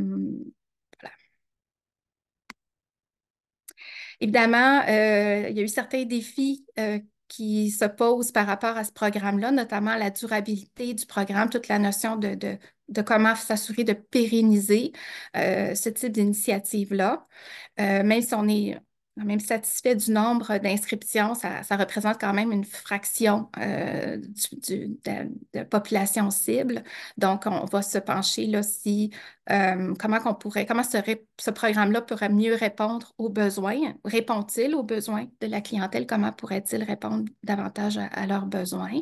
Évidemment, il y a eu certains défis qui se posent par rapport à ce programme-là, notamment la durabilité du programme, toute la notion de comment s'assurer de pérenniser ce type d'initiative-là. Même si on est quand même satisfait du nombre d'inscriptions, ça représente quand même une fraction de population cible. Donc, on va se pencher là si comment ce programme-là pourrait mieux répondre aux besoins. Répond-il aux besoins de la clientèle? Comment pourrait-il répondre davantage à leurs besoins?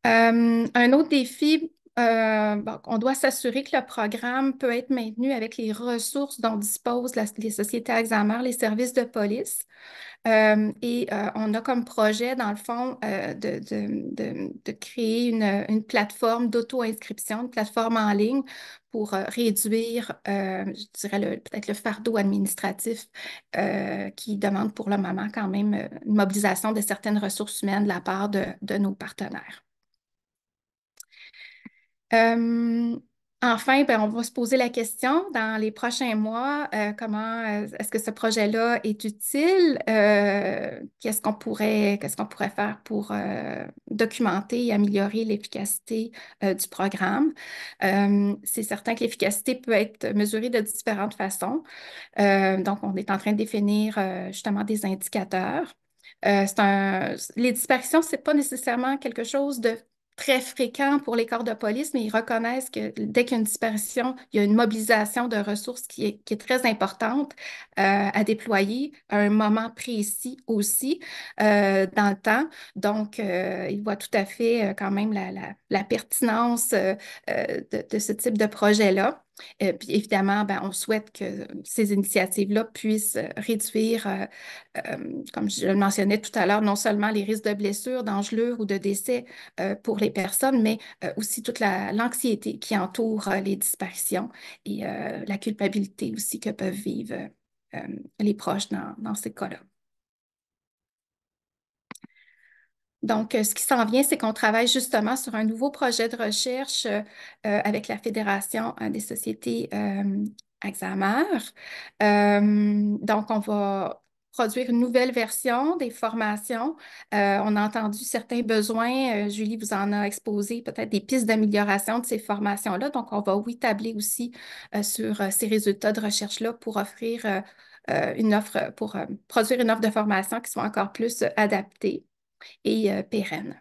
Un autre défi, on doit s'assurer que le programme peut être maintenu avec les ressources dont disposent les sociétés Alzheimer, les services de police. On a comme projet, dans le fond, de créer une plateforme d'auto-inscription, une plateforme en ligne pour réduire, je dirais, peut-être le fardeau administratif qui demande pour le moment quand même une mobilisation de certaines ressources humaines de la part de nos partenaires. Enfin, ben, on va se poser la question dans les prochains mois, comment est-ce que ce projet-là est utile? Qu'est-ce qu'on pourrait faire pour documenter et améliorer l'efficacité du programme? C'est certain que l'efficacité peut être mesurée de différentes façons. Donc, on est en train de définir justement des indicateurs. Les disparitions, c'est pas nécessairement quelque chose de très fréquent pour les corps de police, mais ils reconnaissent que dès qu'il y a une disparition, il y a une mobilisation de ressources qui est très importante à déployer à un moment précis aussi dans le temps. Donc, ils voient tout à fait quand même la pertinence de ce type de projet-là. Puis évidemment, ben, on souhaite que ces initiatives-là puissent réduire, comme je le mentionnais tout à l'heure, non seulement les risques de blessures, d'engelures ou de décès pour les personnes, mais aussi toute l'anxiété qui entoure les disparitions et la culpabilité aussi que peuvent vivre euh, les proches dans ces cas-là. Donc, ce qui s'en vient, c'est qu'on travaille justement sur un nouveau projet de recherche avec la Fédération des sociétés Alzheimer. Donc, on va produire une nouvelle version des formations. On a entendu certains besoins. Julie vous en a exposé peut-être des pistes d'amélioration de ces formations-là. Donc, on va, oui, tabler aussi sur ces résultats de recherche-là pour offrir une offre, pour produire une offre de formation qui soit encore plus adaptée et pérenne.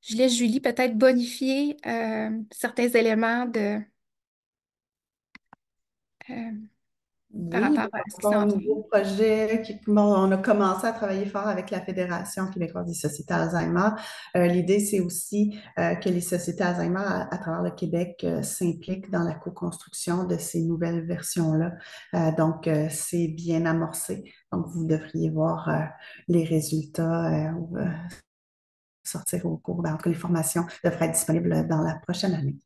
Je laisse Julie peut-être bonifier certains éléments par Oui, rapport à ce qui un s'en vient. nouveau projet on a commencé à travailler fort avec la Fédération québécoise des sociétés Alzheimer. L'idée, c'est aussi que les sociétés Alzheimer à travers le Québec s'impliquent dans la co-construction de ces nouvelles versions-là. Donc, c'est bien amorcé. Donc, vous devriez voir les résultats sortir au cours, en tout cas, les formations devraient être disponibles dans la prochaine année.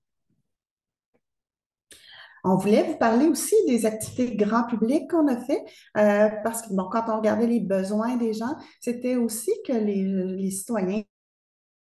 On voulait vous parler aussi des activités grand public qu'on a fait, parce que bon, quand on regardait les besoins des gens, c'était aussi que les citoyens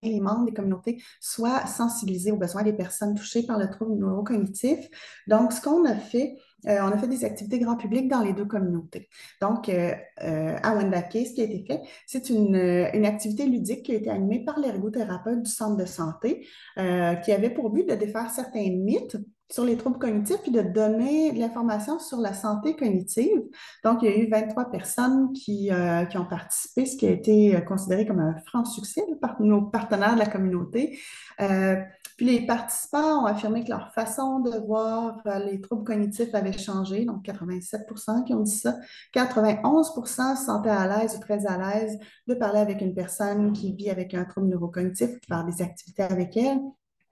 et les membres des communautés soient sensibilisés aux besoins des personnes touchées par le trouble neurocognitif. Donc, ce qu'on a fait, on a fait des activités grand public dans les deux communautés. Donc, à Wendake, ce qui a été fait, c'est une activité ludique qui a été animée par l'ergothérapeute du centre de santé, qui avait pour but de défaire certains mythes sur les troubles cognitifs puis de donner de l'information sur la santé cognitive. Donc, il y a eu 23 personnes qui ont participé, ce qui a été considéré comme un franc succès par nos partenaires de la communauté. Puis les participants ont affirmé que leur façon de voir les troubles cognitifs avait changé, donc 87% qui ont dit ça. 91% se sentaient à l'aise ou très à l'aise de parler avec une personne qui vit avec un trouble neurocognitif, de faire des activités avec elle.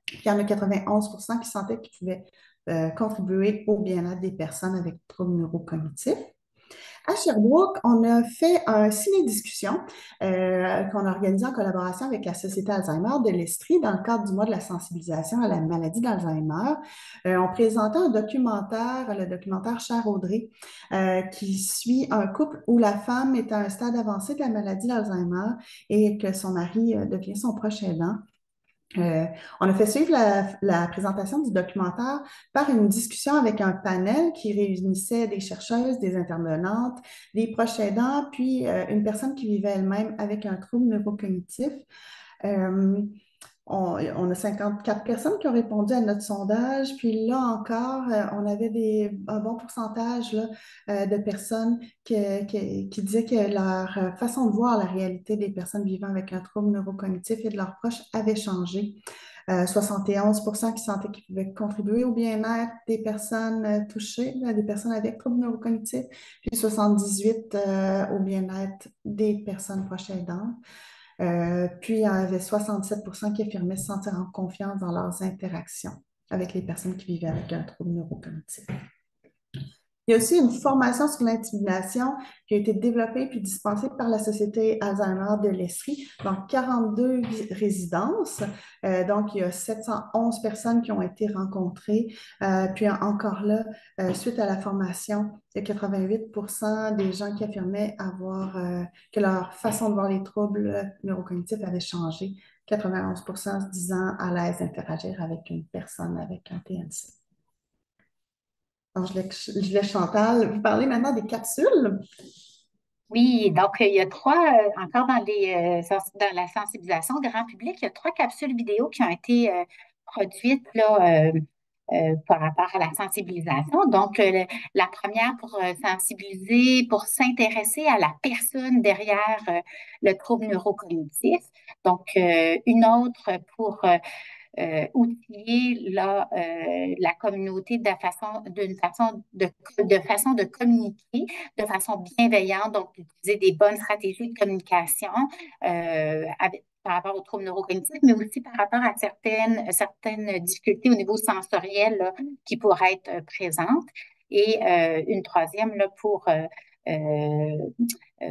Puis il y en a 91% qui sentaient qu'ils pouvaient contribuer au bien-être des personnes avec troubles neurocognitifs. À Sherbrooke, on a fait un ciné-discussion qu'on a organisé en collaboration avec la Société Alzheimer de l'Estrie dans le cadre du mois de la sensibilisation à la maladie d'Alzheimer. On présentait un documentaire, le documentaire Cher Audrey, qui suit un couple où la femme est à un stade avancé de la maladie d'Alzheimer et que son mari devient son proche aidant. On a fait suivre la présentation du documentaire par une discussion avec un panel qui réunissait des chercheuses, des intervenantes, des proches aidants, puis une personne qui vivait elle-même avec un trouble neurocognitif. On a 54 personnes qui ont répondu à notre sondage, puis là encore, on avait un bon pourcentage là, de personnes qui disaient que leur façon de voir la réalité des personnes vivant avec un trouble neurocognitif et de leurs proches avait changé. 71% qui sentaient qu'ils pouvaient contribuer au bien-être des personnes touchées, des personnes avec trouble neurocognitif, puis 78% au bien-être des personnes proches aidantes. Puis, il y en avait 67% qui affirmaient se sentir en confiance dans leurs interactions avec les personnes qui vivaient avec un trouble neurocognitif. Il y a aussi une formation sur l'intimidation qui a été développée puis dispensée par la Société Alzheimer de l'Estrie dans 42 résidences. Donc, il y a 711 personnes qui ont été rencontrées. Puis encore là, suite à la formation, il y a 88% des gens qui affirmaient que leur façon de voir les troubles neurocognitifs avait changé 91% se disant à l'aise d'interagir avec une personne avec un TNC. Donc, je laisse Chantal vous parler maintenant des capsules. Oui, donc il y a encore dans la sensibilisation grand public, il y a 3 capsules vidéo qui ont été produites là, par rapport à la sensibilisation. Donc, la première pour sensibiliser, pour s'intéresser à la personne derrière le trouble neurocognitif. Donc, une autre pour outiller la communauté de façon de communiquer de façon bienveillante, donc d'utiliser des bonnes stratégies de communication par rapport aux troubles neurocognitifs, mais aussi par rapport à certaines difficultés au niveau sensoriel là, qui pourraient être présentes. Et une troisième là, pour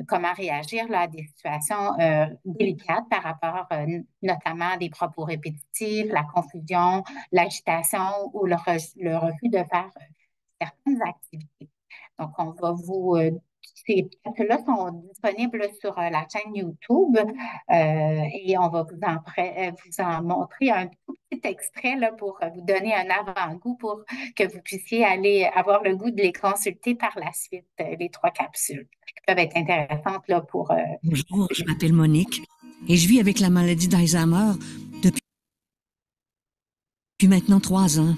comment réagir là, à des situations délicates par rapport notamment à des propos répétitifs, la confusion, l'agitation ou le refus de faire certaines activités. Donc, on va ces capsules-là sont disponibles sur la chaîne YouTube et on va vous en montrer un tout petit extrait là, pour vous donner un avant-goût pour que vous puissiez aller avoir le goût de les consulter par la suite, les 3 capsules qui peuvent être intéressantes là, pour... Bonjour, je m'appelle Monique et je vis avec la maladie d'Alzheimer depuis maintenant 3 ans.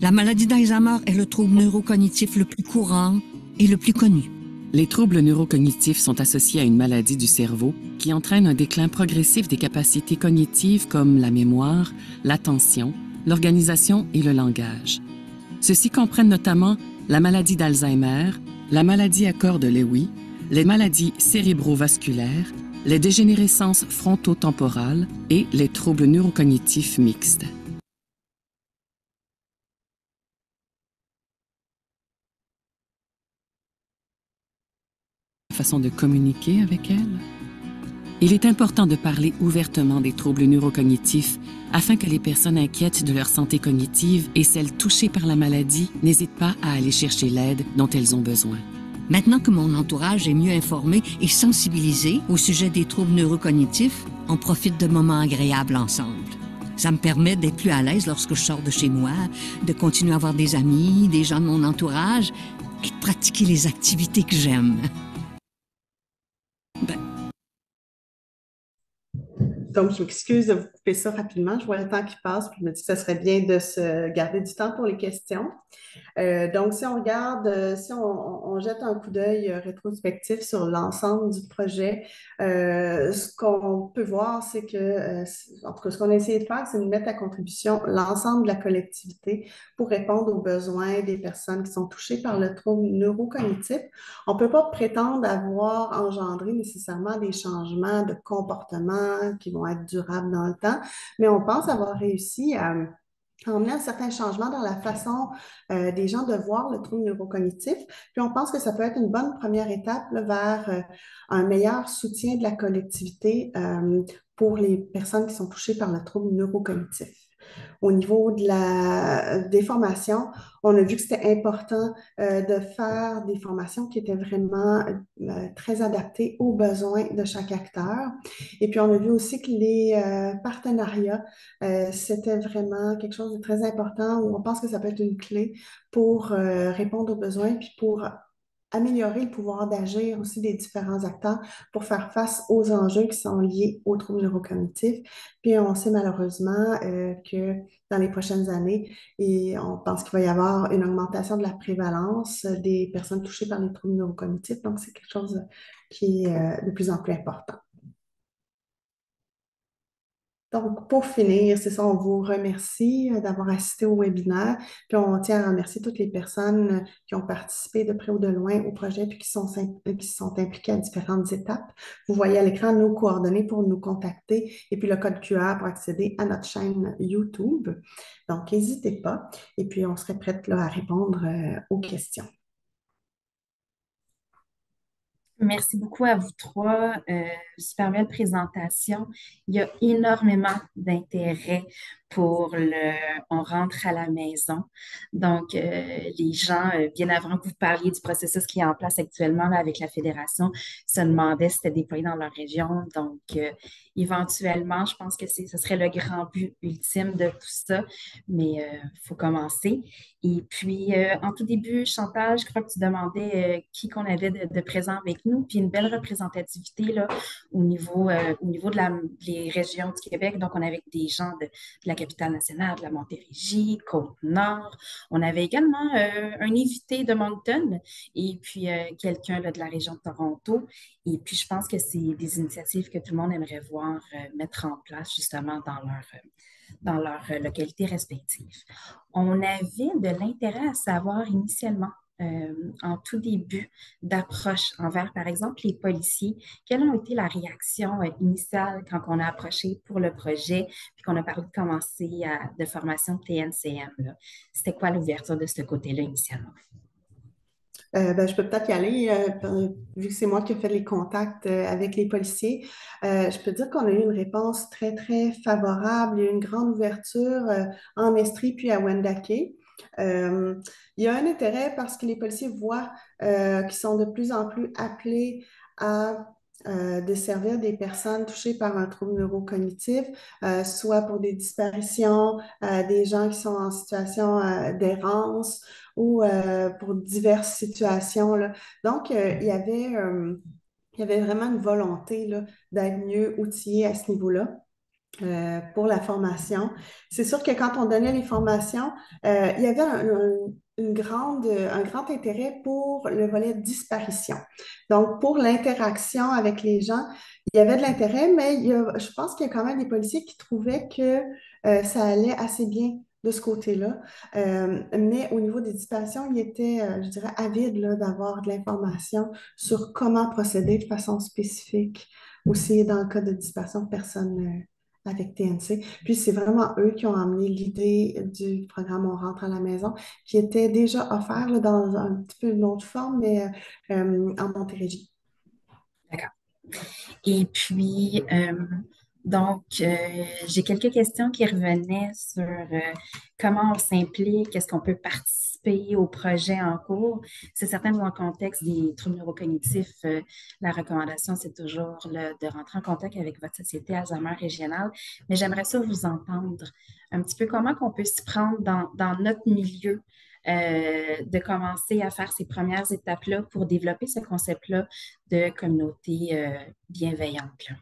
La maladie d'Alzheimer est le trouble neurocognitif le plus courant et le plus connu. Les troubles neurocognitifs sont associés à une maladie du cerveau qui entraîne un déclin progressif des capacités cognitives comme la mémoire, l'attention, l'organisation et le langage. Ceux-ci comprennent notamment la maladie d'Alzheimer, la maladie à corps de Lewy, les maladies cérébrovasculaires, les dégénérescences frontotemporales et les troubles neurocognitifs mixtes. Façon de communiquer avec elle. Il est important de parler ouvertement des troubles neurocognitifs afin que les personnes inquiètes de leur santé cognitive et celles touchées par la maladie n'hésitent pas à aller chercher l'aide dont elles ont besoin. Maintenant que mon entourage est mieux informé et sensibilisé au sujet des troubles neurocognitifs, on profite de moments agréables ensemble. Ça me permet d'être plus à l'aise lorsque je sors de chez moi, de continuer à avoir des amis, des gens de mon entourage et de pratiquer les activités que j'aime. Donc, je m'excuse de vous couper ça rapidement. Je vois le temps qui passe, puis je me dis que ce serait bien de se garder du temps pour les questions. Donc, si on regarde, si on jette un coup d'œil rétrospectif sur l'ensemble du projet, ce qu'on peut voir, c'est que, en tout cas, ce qu'on a essayé de faire, c'est de mettre à contribution l'ensemble de la collectivité pour répondre aux besoins des personnes qui sont touchées par le trouble neurocognitif. On ne peut pas prétendre avoir engendré nécessairement des changements de comportement qui vont être durables dans le temps, mais on pense avoir réussi à emmener un certain changement dans la façon des gens de voir le trouble neurocognitif. Puis on pense que ça peut être une bonne première étape là, vers un meilleur soutien de la collectivité pour les personnes qui sont touchées par le trouble neurocognitif. Au niveau des formations, on a vu que c'était important de faire des formations qui étaient vraiment très adaptées aux besoins de chaque acteur. Et puis, on a vu aussi que les partenariats, c'était vraiment quelque chose de très important où on pense que ça peut être une clé pour répondre aux besoins puis pour améliorer le pouvoir d'agir aussi des différents acteurs pour faire face aux enjeux qui sont liés aux troubles neurocognitifs. Puis on sait malheureusement que dans les prochaines années, et on pense qu'il va y avoir une augmentation de la prévalence des personnes touchées par les troubles neurocognitifs. Donc, c'est quelque chose qui est de plus en plus important. Donc, pour finir, c'est ça, on vous remercie d'avoir assisté au webinaire, puis on tient à remercier toutes les personnes qui ont participé de près ou de loin au projet, puis qui sont impliquées à différentes étapes. Vous voyez à l'écran nos coordonnées pour nous contacter, et puis le code QR pour accéder à notre chaîne YouTube. Donc, n'hésitez pas, et puis on serait prête là, à répondre aux questions. Merci beaucoup à vous 3. Super belle présentation. Il y a énormément d'intérêt pour on rentre à la maison. Donc, les gens, bien avant que vous parliez du processus qui est en place actuellement là, avec la Fédération, se demandaient si c'était déployé dans leur région. Donc, éventuellement, je pense que ce serait le grand but ultime de tout ça, mais il faut commencer. Et puis, en tout début, Chantal, je crois que tu demandais qui qu'on avait de présent avec nous, puis une belle représentativité là, au niveau des régions du Québec. Donc, on avait des gens de la capitale nationale, de la Montérégie, Côte-Nord. On avait également un invité de Moncton et puis quelqu'un là, de la région de Toronto. Et puis, je pense que c'est des initiatives que tout le monde aimerait voir mettre en place justement dans leur localité respective. On avait de l'intérêt à savoir initialement, en tout début d'approche envers, par exemple, les policiers, quelle a été la réaction initiale quand on a approché pour le projet, puis qu'on a parlé de commencer de formation de TNCM, là? C'était quoi l'ouverture de ce côté-là initialement? Je peux peut-être y aller, vu que c'est moi qui ai fait les contacts avec les policiers. Je peux dire qu'on a eu une réponse très, très favorable. Il y a eu une grande ouverture en Estrie puis à Wendake. Il y a un intérêt parce que les policiers voient qu'ils sont de plus en plus appelés à desservir des personnes touchées par un trouble neurocognitif, soit pour des disparitions, des gens qui sont en situation d'errance ou pour diverses situations, là. Donc, il y avait vraiment une volonté là, d'être mieux outillé à ce niveau-là. Pour la formation. C'est sûr que quand on donnait les formations, il y avait un grand intérêt pour le volet disparition. Donc, pour l'interaction avec les gens, il y avait de l'intérêt, mais je pense qu'il y a quand même des policiers qui trouvaient que ça allait assez bien de ce côté-là. Mais au niveau des disparitions, ils étaient, je dirais, avides là, d'avoir de l'information sur comment procéder de façon spécifique, aussi dans le cas de disparition de personnes avec TNC. Puis c'est vraiment eux qui ont amené l'idée du programme On rentre à la maison, qui était déjà offert là, dans un petit peu une autre forme, mais en Montérégie. D'accord. Et puis, donc, j'ai quelques questions qui revenaient sur comment on s'implique, est-ce qu'on peut participer au projet en cours. C'est certain, dans le contexte des troubles neurocognitifs, la recommandation, c'est toujours de rentrer en contact avec votre société Alzheimer régionale, mais j'aimerais ça vous entendre un petit peu comment qu'on peut s'y prendre dans notre milieu. De commencer à faire ces premières étapes-là pour développer ce concept-là de communauté bienveillante, là.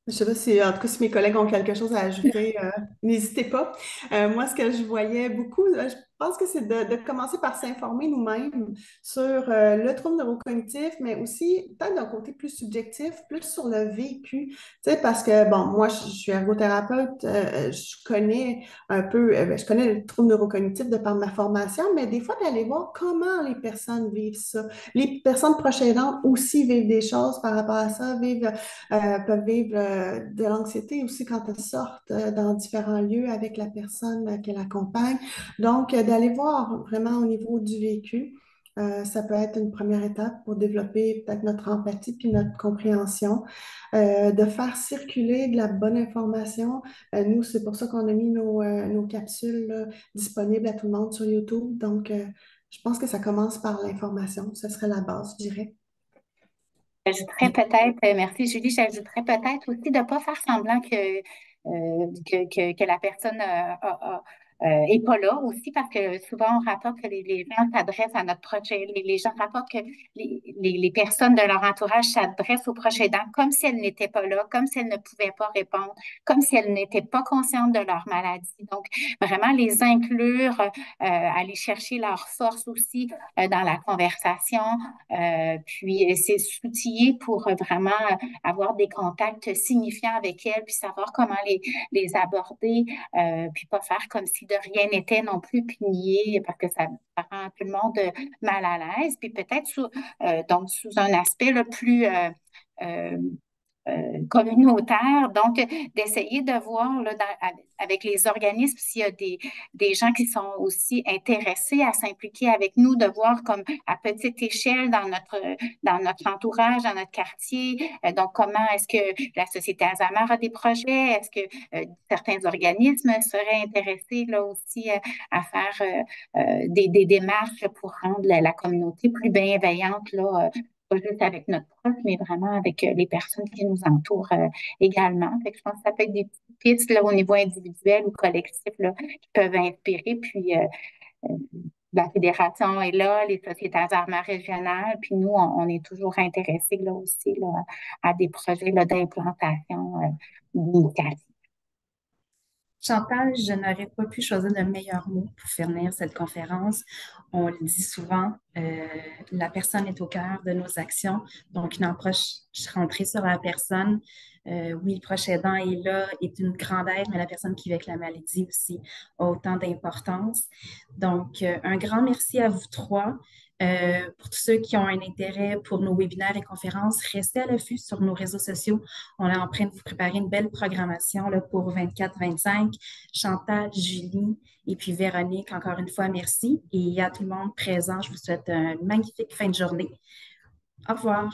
Je ne sais pas si, en tout cas, si mes collègues ont quelque chose à ajouter, n'hésitez pas. Moi, ce que je voyais beaucoup, je pense que c'est de commencer par s'informer nous-mêmes sur le trouble neurocognitif, mais aussi peut-être d'un côté plus subjectif, plus sur le vécu. Tu sais, parce que, bon, moi, je suis ergothérapeute, je connais un peu, je connais le trouble neurocognitif de par ma formation, mais des fois, d'aller voir comment les personnes vivent ça. Les personnes proches aidantes aussi vivent des choses par rapport à ça, peuvent vivre de l'anxiété aussi quand elles sortent dans différents lieux avec la personne qu'elle accompagne. Donc, d'aller voir vraiment au niveau du vécu, ça peut être une première étape pour développer peut-être notre empathie puis notre compréhension, de faire circuler de la bonne information. Nous, c'est pour ça qu'on a mis nos capsules là, disponibles à tout le monde sur YouTube. Donc, je pense que ça commence par l'information. Ce serait la base, je dirais. J'ajouterais peut-être, merci Julie, j'ajouterais peut-être aussi de ne pas faire semblant que la personne est pas là aussi, parce que souvent on rapporte que les gens s'adressent à notre proche, les gens rapportent que les personnes de leur entourage s'adressent au proche aidant comme si elles n'étaient pas là, comme si elles ne pouvaient pas répondre, comme si elles n'étaient pas conscientes de leur maladie. Donc, vraiment les inclure, aller chercher leur force aussi dans la conversation, puis c'est s'outiller pour vraiment avoir des contacts signifiants avec elles, puis savoir comment les aborder, puis pas faire comme si de rien n'était non plus, puis nier, parce que ça rend tout le monde mal à l'aise. Puis peut-être donc sous un aspect là, plus communautaire. Donc, d'essayer de voir là, avec les organismes s'il y a des gens qui sont aussi intéressés à s'impliquer avec nous, de voir comme à petite échelle dans notre entourage, dans notre quartier. Donc, comment est-ce que la Société Alzheimer a des projets? Est-ce que certains organismes seraient intéressés là aussi à faire des démarches pour rendre la communauté plus bienveillante là, pas juste avec notre proche, mais vraiment avec les personnes qui nous entourent également. Fait que je pense que ça peut être des petites pistes là, au niveau individuel ou collectif là, qui peuvent inspirer. Puis la fédération est là, les sociétés Alzheimer régionales, puis nous, on est toujours intéressés là aussi là, à des projets là, d'implantation d'initiatives. Chantal, je n'aurais pas pu choisir de meilleur mot pour finir cette conférence. On le dit souvent, la personne est au cœur de nos actions. Donc, une approche centrée sur la personne. Oui, le proche aidant est là, est une grande aide, mais la personne qui vit avec la maladie aussi a autant d'importance. Donc, un grand merci à vous trois. Pour tous ceux qui ont un intérêt pour nos webinaires et conférences, restez à l'affût sur nos réseaux sociaux. On est en train de vous préparer une belle programmation là, pour 24-25. Chantal, Julie et puis Véronique, encore une fois, merci. Et à tout le monde présent, je vous souhaite une magnifique fin de journée. Au revoir.